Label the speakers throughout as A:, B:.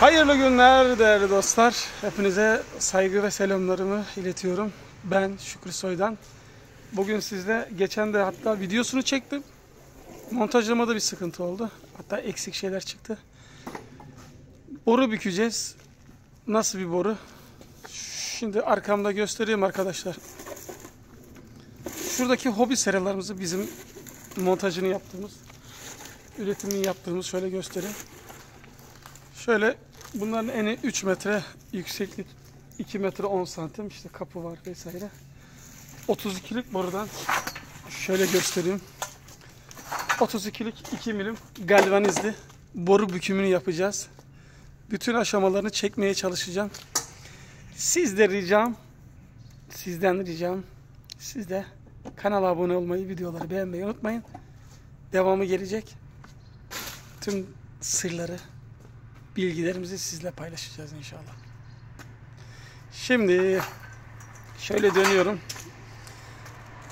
A: Hayırlı günler değerli dostlar. Hepinize saygı ve selamlarımı iletiyorum. Ben Şükrü Soydan. Bugün sizle geçen de hatta videosunu çektim. Montajlamada bir sıkıntı oldu. Hatta eksik şeyler çıktı. Boru bükeceğiz. Nasıl bir boru? Şimdi arkamda göstereyim arkadaşlar. Şuradaki hobi seralarımızı bizim montajını yaptığımız, üretimini yaptığımız şöyle göstereyim. Şöyle bunların eni 3 metre yükseklik, 2 metre 10 santim, işte kapı var vesaire. 32'lik borudan şöyle göstereyim. 32'lik 2 milim galvanizli boru bükümünü yapacağız. Bütün aşamalarını çekmeye çalışacağım. Sizden ricam siz de kanala abone olmayı, videoları beğenmeyi unutmayın. Devamı gelecek. Tüm sırları, bilgilerimizi sizle paylaşacağız inşallah. Şimdi şöyle dönüyorum.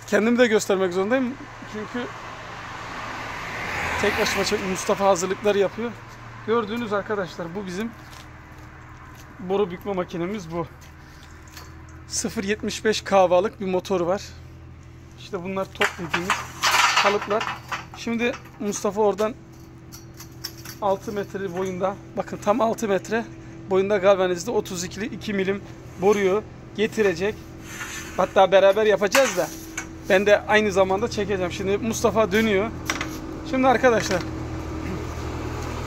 A: Kendimi de göstermek zorundayım. Çünkü tek başıma Mustafa hazırlıkları yapıyor. Gördüğünüz arkadaşlar, bu bizim boru bükme makinemiz bu. 0.75 kV'lık bir motoru var. İşte bunlar top dediğimiz kalıplar. Şimdi Mustafa oradan 6 metre boyunda, bakın tam 6 metre boyunda galvanizde 32'li 2 milim boruyu getirecek. Hatta beraber yapacağız da ben de aynı zamanda çekeceğim. Şimdi Mustafa dönüyor. Şimdi arkadaşlar,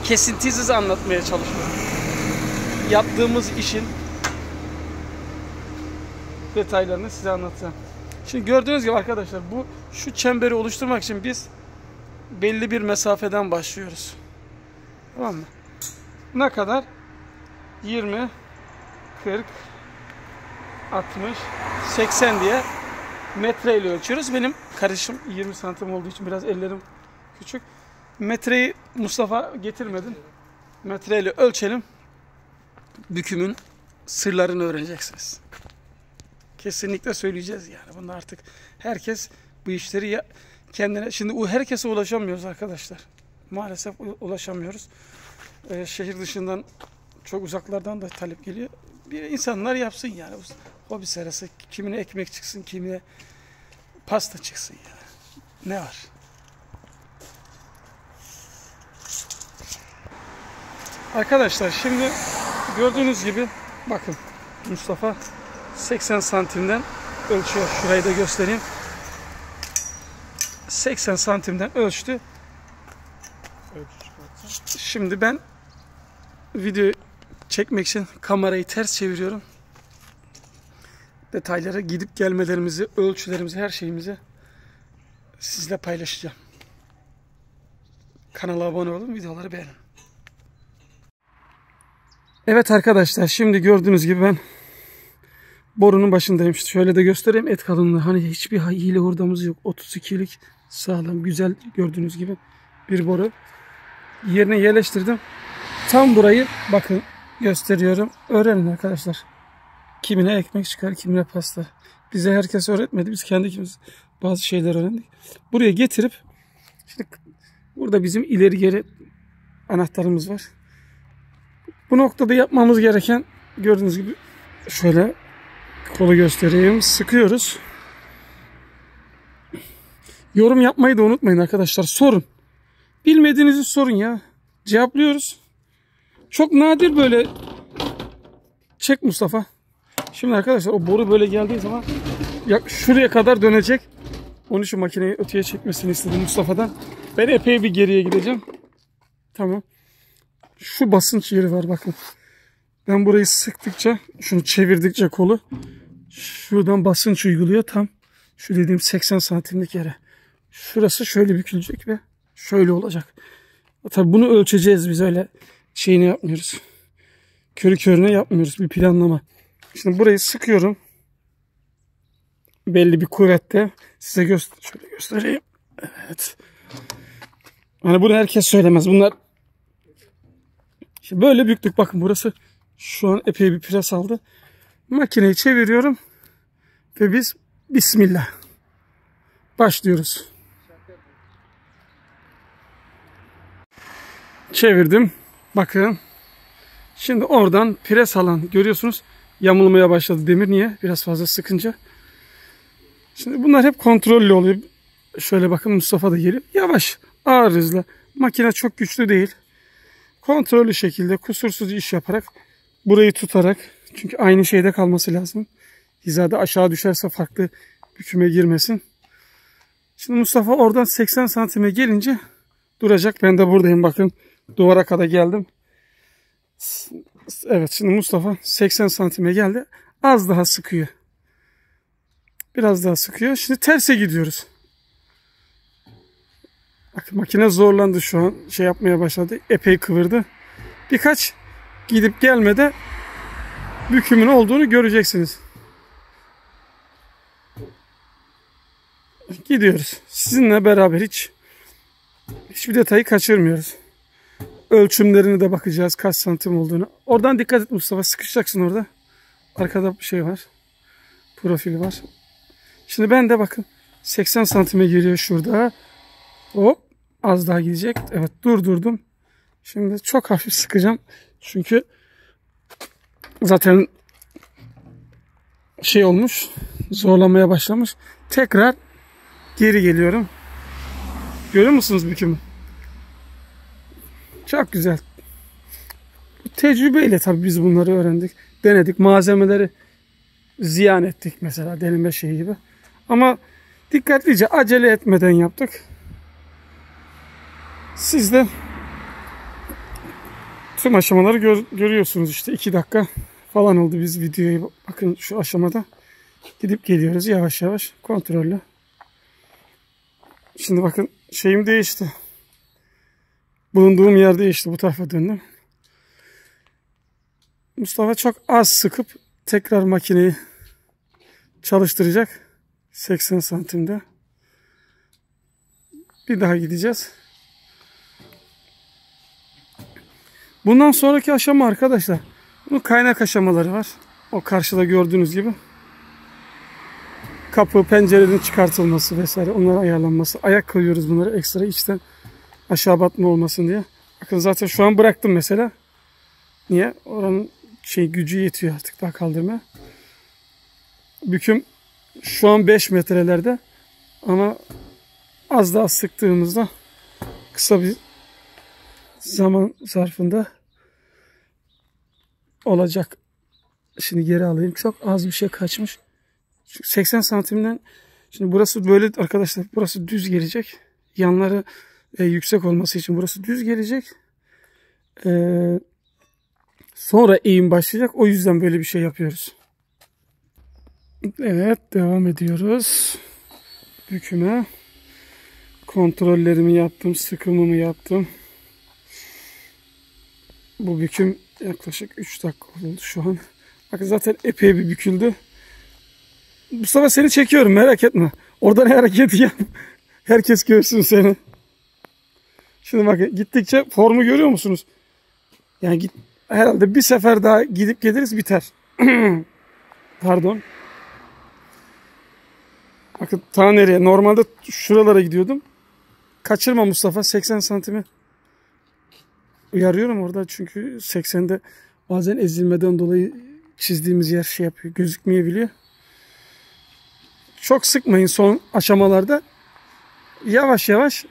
A: kesintisiz anlatmaya çalışıyorum. Yaptığımız işin detaylarını size anlatacağım. Şimdi gördüğünüz gibi arkadaşlar, şu çemberi oluşturmak için biz belli bir mesafeden başlıyoruz. Tamam mı? Ne kadar? 20, 40, 60, 80 diye metreyle ölçüyoruz. Benim karışım 20 santim olduğu için biraz ellerim küçük. Metreyi Mustafa getirmedim. Metreyle ölçelim. Bükümün sırlarını öğreneceksiniz. Kesinlikle söyleyeceğiz yani. Bunu artık herkes bu işleri kendine... Şimdi herkese ulaşamıyoruz arkadaşlar. Maalesef ulaşamıyoruz. Şehir dışından, çok uzaklardan da talep geliyor. Bir insanlar yapsın yani. Hobi serası. Kimine ekmek çıksın, kimine pasta çıksın yani. Ne var? Arkadaşlar şimdi gördüğünüz gibi bakın, Mustafa 80 santimden ölçüyor. Şurayı da göstereyim. 80 santimden ölçtü. Şimdi ben video çekmek için kamerayı ters çeviriyorum. Detayları, gidip gelmelerimizi, ölçülerimizi, her şeyimizi sizle paylaşacağım. Kanala abone olun, videoları beğenin. Evet arkadaşlar, şimdi gördüğünüz gibi ben borunun başındayım. Şöyle de göstereyim et kalınlığı. Hani hiçbir hile hurdamız yok. 32'lik sağlam, güzel, gördüğünüz gibi bir boru. Yerine yerleştirdim. Tam burayı bakın gösteriyorum. Öğrenin arkadaşlar. Kimine ekmek çıkar, kimine pasta. Bize herkes öğretmedi. Biz kendimiz bazı şeyler öğrendik. Buraya getirip, şimdi burada bizim ileri geri anahtarımız var. Bu noktada yapmamız gereken, gördüğünüz gibi şöyle kolu göstereyim. Sıkıyoruz. Yorum yapmayı da unutmayın arkadaşlar. Sorun. Bilmediğinizi sorun ya. Cevaplıyoruz. Çok nadir böyle. Çek Mustafa. Şimdi arkadaşlar, o boru böyle geldiği zaman şuraya kadar dönecek. Onun için makineyi öteye çekmesini istedim Mustafa'dan. Ben epey bir geriye gideceğim. Tamam. Şu basınç yeri var bakın. Ben burayı sıktıkça, şunu çevirdikçe kolu, şuradan basınç uyguluyor tam. Şu dediğim 80 santimlik yere. Şurası şöyle bükülecek ve şöyle olacak. Tabii bunu ölçeceğiz, biz öyle şeyini yapmıyoruz. Körü körüne yapmıyoruz, bir planlama. Şimdi burayı sıkıyorum. Belli bir kuvvette. Size şöyle göstereyim. Evet. Hani bunu herkes söylemez. Bunlar işte böyle büyüklük. Bakın burası şu an epey bir pres aldı. Makineyi çeviriyorum. Ve biz bismillah başlıyoruz. Çevirdim. Bakın Şimdi oradan pres alan görüyorsunuz yamulmaya başladı demir. Niye? Biraz fazla sıkınca. Şimdi bunlar hep kontrollü oluyor. Şöyle bakın Mustafa da geliyor. Yavaş, ağır hızla. Makine çok güçlü değil. Kontrollü şekilde kusursuz iş yaparak burayı tutarak, çünkü aynı şeyde kalması lazım. Hizada aşağı düşerse farklı büküme girmesin. Şimdi Mustafa oradan 80 santime gelince duracak. Ben de buradayım bakın. Duvara kadar geldim. Evet, şimdi Mustafa 80 santime geldi. Az daha sıkıyor. Biraz daha sıkıyor. Şimdi terse gidiyoruz. Bak, makine zorlandı şu an. Şey yapmaya başladı. Epey kıvırdı. Birkaç gidip gelmede bükümün olduğunu göreceksiniz. Gidiyoruz. Sizinle beraber hiçbir detayı kaçırmıyoruz. Ölçümlerine de bakacağız. Kaç santim olduğunu. Oradan dikkat et Mustafa. Sıkışacaksın orada. Arkada bir şey var. Profil var. Şimdi ben de bakın 80 santime giriyor şurada. Hop. Az daha gidecek. Evet, durdurdum. Şimdi çok hafif sıkacağım. Çünkü zaten şey olmuş. Zorlamaya başlamış. Tekrar geri geliyorum. Görüyor musunuz bükümü? Çok güzel. Tecrübeyle tabii biz bunları öğrendik. Denedik. Malzemeleri ziyan ettik mesela. Deneme şeyi gibi. Ama dikkatlice, acele etmeden yaptık. Siz de tüm aşamaları görüyorsunuz işte. 2 dakika falan oldu biz videoyu. Bakın şu aşamada gidip geliyoruz yavaş yavaş, kontrollü. Şimdi bakın şeyim değişti. Bulunduğum yer değişti. Bu tarafa döndüm. Mustafa çok az sıkıp tekrar makineyi çalıştıracak. 80 santimde. Bir daha gideceğiz. Bundan sonraki aşama arkadaşlar, bunun kaynak aşamaları var. O karşıda gördüğünüz gibi. Kapı, pencerenin çıkartılması vesaire, onlara ayarlanması. Ayak koyuyoruz bunları ekstra, içten aşağı batma olmasın diye. Bakın zaten şu an bıraktım mesela. Niye? Oranın gücü yetiyor artık daha kaldırmaya. Büküm şu an 5 metrelerde ama az daha sıktığımızda kısa bir zaman zarfında olacak. Şimdi geri alayım. Çok az bir şey kaçmış. 80 santimden, şimdi burası böyle arkadaşlar, burası düz gelecek. Yanları yüksek olması için burası düz gelecek. Sonra eğim başlayacak. O yüzden böyle bir şey yapıyoruz. Evet, devam ediyoruz. Büküme. Kontrollerimi yaptım. Sıkımımı yaptım. Bu büküm yaklaşık 3 dakika oldu şu an. Bakın zaten epey bir büküldü. Mustafa, seni çekiyorum, merak etme. Oradan hareket yap. Herkes görsün seni. Şimdi bakın gittikçe formu görüyor musunuz? Yani herhalde bir sefer daha gidip geliriz, biter. Pardon. Bakın ta nereye? Normalde şuralara gidiyordum. Kaçırma Mustafa, 80 santimi. Uyarıyorum orada, çünkü 80'de bazen ezilmeden dolayı çizdiğimiz yer şey yapıyor, gözükmeyebiliyor. Çok sıkmayın son aşamalarda. Yavaş yavaş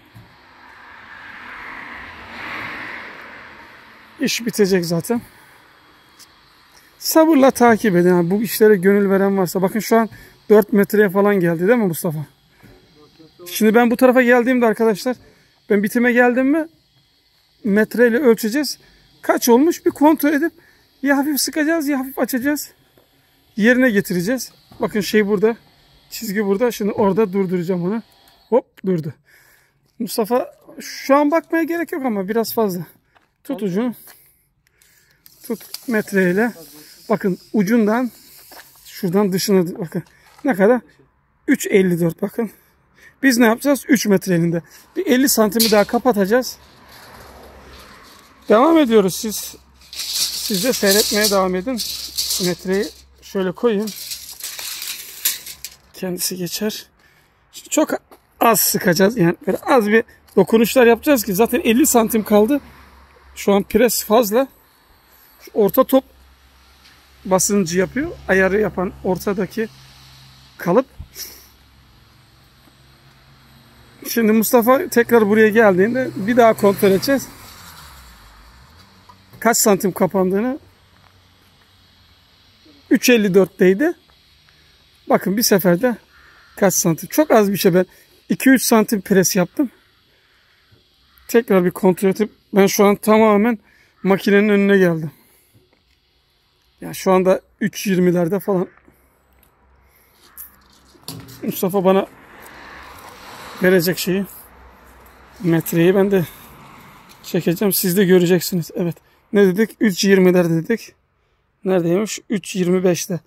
A: iş bitecek zaten. Sabırla takip edin. Yani bu işlere gönül veren varsa. Bakın şu an 4 metreye falan geldi değil mi Mustafa? Şimdi ben bu tarafa geldiğimde arkadaşlar, ben bitime geldim mi metreyle ölçeceğiz. Kaç olmuş bir kontrol edip ya hafif sıkacağız ya hafif açacağız. Yerine getireceğiz. Bakın şey burada. Çizgi burada. Şimdi orada durduracağım onu. Hop, durdu. Mustafa, şu an bakmaya gerek yok ama biraz fazla. Tut ucunu. Tut metreyle. Bakın ucundan şuradan dışına bakın. Ne kadar? 3.54 bakın. Biz ne yapacağız? 3 metre elinde. Bir 50 santimi daha kapatacağız. Devam ediyoruz. Siz de seyretmeye devam edin. Metreyi şöyle koyayım. Kendisi geçer. Çok az sıkacağız. Yani böyle az bir dokunuşlar yapacağız ki zaten 50 santim kaldı. Şu an pres fazla. Orta top basıncı yapıyor. Ayarı yapan ortadaki kalıp. Şimdi Mustafa tekrar buraya geldiğinde bir daha kontrol edeceğiz. Kaç santim kapandığını. 3.54'teydi. Bakın bir seferde kaç santim. Çok az bir şey, ben 2-3 santim pres yaptım. Tekrar bir kontrol edip ben şu an tamamen makinenin önüne geldim. Yani şu anda 3.20'lerde falan. Mustafa bana verecek şeyi, metreyi ben de çekeceğim. Siz de göreceksiniz. Evet. Ne dedik? 3.20'ler dedik. Neredeymiş? 3.25'te.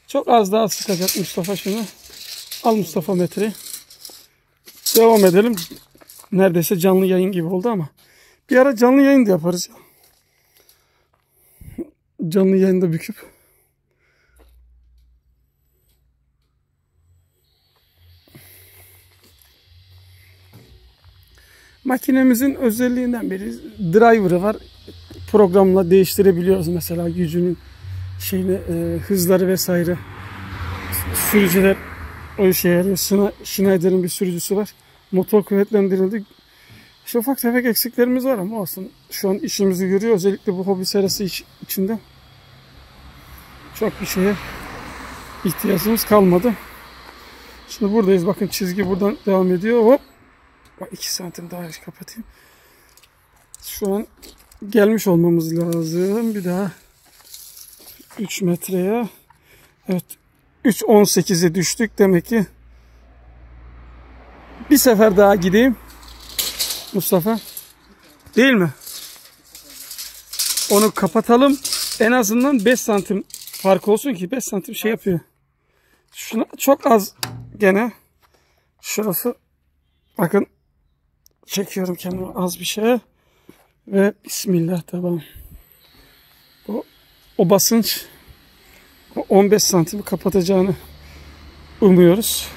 A: Çok az daha sıkacak Mustafa şimdi. Al Mustafa metreyi. Devam edelim. Neredeyse canlı yayın gibi oldu ama. Bir ara canlı yayın da yaparız. Canlı yayında büküp. Makinemizin özelliğinden biri driver'ı var. Programla değiştirebiliyoruz mesela gücünün şeyini, hızları vesaire. Sürücüler o işe yarıyor. Schneider'in bir sürücüsü var. Motor kuvvetlendirildi. İşte ufak tefek eksiklerimiz var ama olsun. Şu an işimizi görüyor. Özellikle bu hobi serisi içinde çok bir şeye ihtiyacımız kalmadı. Şimdi buradayız. Bakın çizgi buradan devam ediyor. Hop. 2 santim daha kapatayım. Şu an gelmiş olmamız lazım. Bir daha 3 metreye. Evet. 3.18'e düştük. Demek ki bir sefer daha gideyim. Mustafa. Değil mi? Onu kapatalım. En azından 5 santim fark olsun ki 5 santim şey yapıyor. Şuna çok az gene. Şurası. Bakın. Çekiyorum kendime az bir şey. Ve bismillah, tamam. O basınç 15 santimi kapatacağını umuyoruz.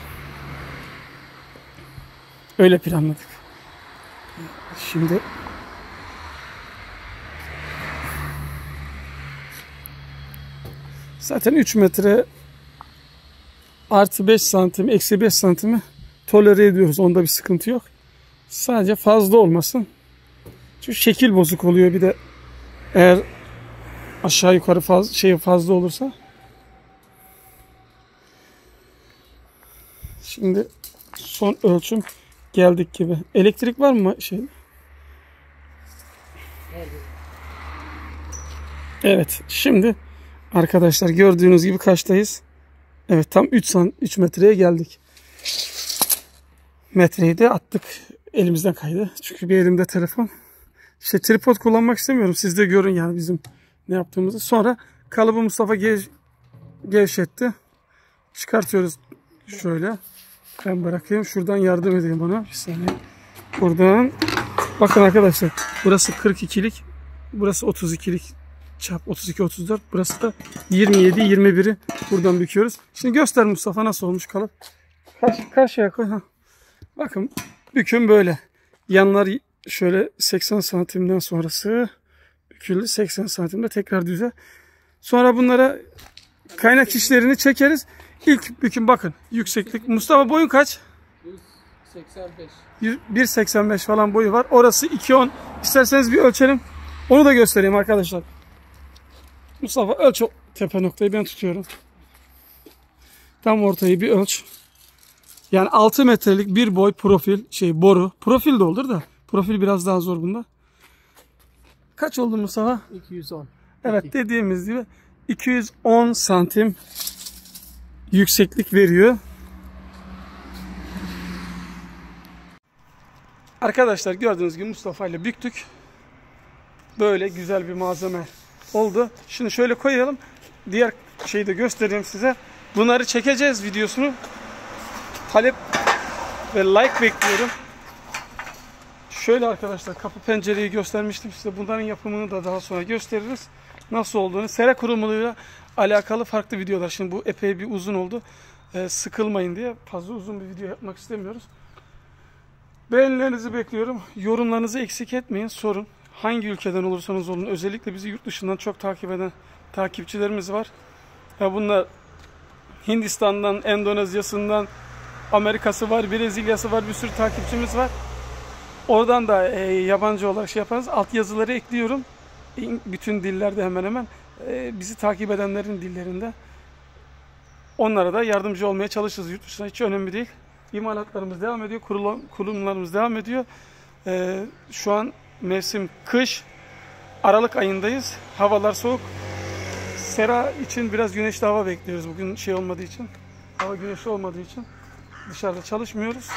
A: Öyle planladık. Şimdi zaten 3 metre artı 5 santim, eksi 5 santimi tolere ediyoruz. Onda bir sıkıntı yok. Sadece fazla olmasın. Çünkü şekil bozuk oluyor bir de eğer aşağı yukarı fazla olursa. Şimdi son ölçüm geldik gibi. Elektrik var mı şey? Evet. Şimdi arkadaşlar gördüğünüz gibi kaçtayız? Evet, tam 3 metreye geldik. Metreyi de attık. Elimizden kaydı. Çünkü bir elimde telefon. Tripod kullanmak istemiyorum. Siz de görün yani bizim ne yaptığımızı. Sonra kalıbı Mustafa gevşetti. Çıkartıyoruz şöyle. Ben bırakayım. Şuradan yardım edeyim bana. Bir saniye. Buradan. Bakın arkadaşlar. Burası 42'lik. Burası 32'lik. Çap 32-34. Burası da 27-21'i buradan büküyoruz. Şimdi göster Mustafa nasıl olmuş kalıp. Karşıya koy. Ha. Bakın büküm böyle. Yanlar şöyle 80 santimden sonrası büküldü. 80 santimde tekrar düze. Sonra bunlara kaynak işlerini çekeriz. İlk büküm bakın. Yükseklik. Mustafa boyun kaç? 1.85. 1.85 falan boyu var. Orası 2.10. İsterseniz bir ölçelim. Onu da göstereyim arkadaşlar. Mustafa ölç o tepe noktayı, ben tutuyorum. Tam ortayı bir ölç. Yani 6 metrelik bir boy profil boru. Profil de olur da profil biraz daha zor bunda. Kaç oldu Mustafa?
B: 210.
A: Evet, dediğimiz gibi 210 santim yükseklik veriyor. Arkadaşlar gördüğünüz gibi Mustafa ile büktük. Böyle güzel bir malzeme oldu. Şimdi şöyle koyalım. Diğer şeyi de göstereyim size. Bunları çekeceğiz videosunu. Talep ve like bekliyorum. Şöyle arkadaşlar, kapı pencereyi göstermiştim size. Bunların yapımını da daha sonra gösteririz. Nasıl olduğunu. Sera kurumuyla alakalı farklı videolar. Şimdi bu epey bir uzun oldu. Sıkılmayın diye fazla uzun bir video yapmak istemiyoruz. Beğenilerinizi bekliyorum. Yorumlarınızı eksik etmeyin. Sorun. hangi ülkeden olursanız olun, özellikle bizi yurt dışından çok takip eden takipçilerimiz var. Ya bunlar Hindistan'dan, Endonezya'sından, Amerika'sı var, Brezilya'sı var, bir sürü takipçimiz var. Oradan da yabancı olarak şey yaparız. Altyazıları ekliyorum. Bütün dillerde hemen hemen bizi takip edenlerin dillerinde. Onlara da yardımcı olmaya çalışırız. Yurt dışına hiç önemli değil. İmalatlarımız devam ediyor. Kurulumlarımız devam ediyor. Şu an mevsim kış. Aralık ayındayız. Havalar soğuk. Sera için biraz güneşli hava bekliyoruz. Bugün şey olmadığı için. Hava güneşli olmadığı için dışarıda çalışmıyoruz.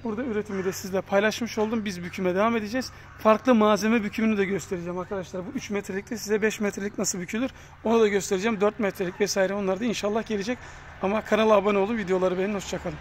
A: Burada üretimi de sizle paylaşmış oldum. Biz büküme devam edeceğiz. Farklı malzeme bükümünü de göstereceğim arkadaşlar. Bu 3 metrelikte size 5 metrelik nasıl bükülür onu da göstereceğim. 4 metrelik vesaire onlar da inşallah gelecek. Ama kanala abone olun, videoları beğenin. Hoşçakalın.